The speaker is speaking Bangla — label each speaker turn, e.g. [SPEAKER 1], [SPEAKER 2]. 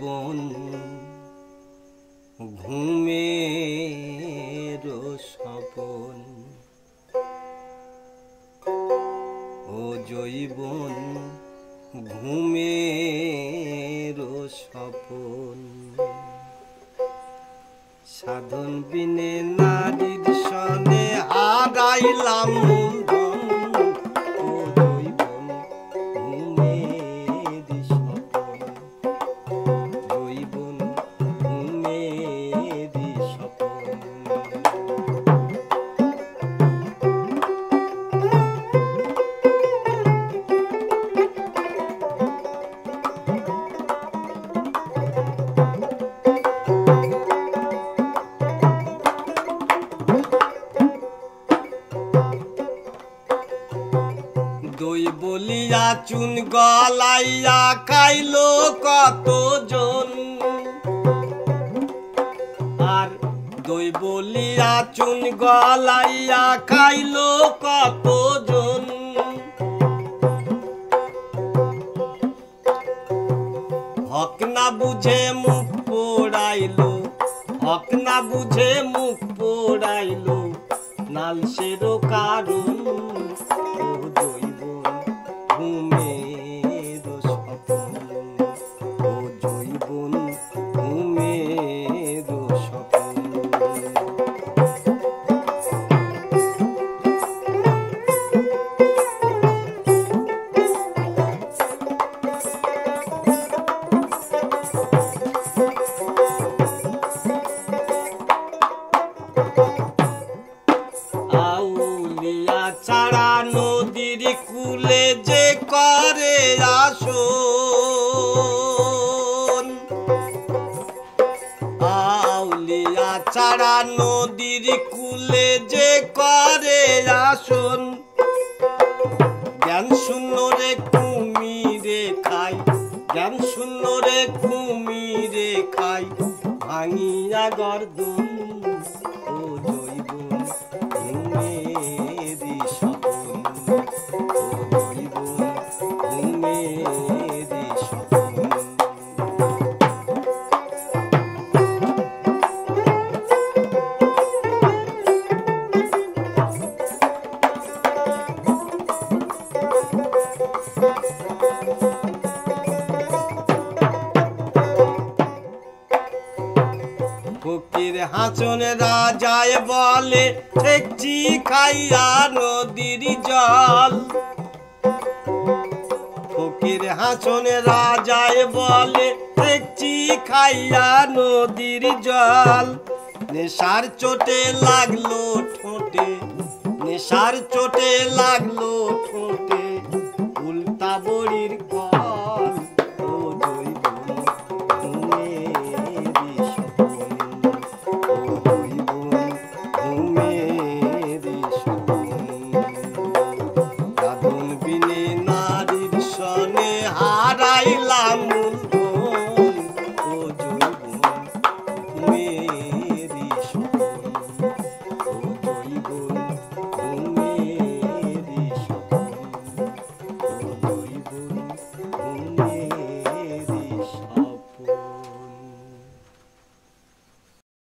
[SPEAKER 1] জৈবন ঘুমের স্বপন ও জৈবন ঘুমের স্বপন সাধন বিনে নারীর সনে হারাইলাম মূলধন ও জৈবন ঘুমের স্বপন জৈবন ঘুমের স্বপন দই বলিয়া চুন গলাইয়া খাইলো কতজন আর দই বলিয়া চুন গলাইয়া খাইলো কতজন হক না বুঝে মুখ পোড়াইলো হক না বুঝে মুখ পোড়াইলো নালসেরও কারণ ও জৈবন ঘুমের স্বপন ও জৈবন ঘুমের স্বপন আউলিয়া ছাড়া নদীর কূলে যে করে আসন আউলিয়া ছাড়া নদীর কূলে যে করে আসন জ্ঞান শূন্য রে কুমিরে খাই জ্ঞান শূন্য রে কুমিরে খাই ভাঙিয়া গর্দন ও জৈবন ঘুমের স্বপন ও জৈবন ঘুমের স্বপন ফকির হাসন রাজায় বলে ঠেকছি খাইয়া নদীর জল ফকির হাসন রাজায় বলে ঠেকছি খাইয়া নদীর জল নেশার চোটে লাগলো ঠোঁটে নেশার চোটে লাগলো ঠোঁটে উল্টা বড়ির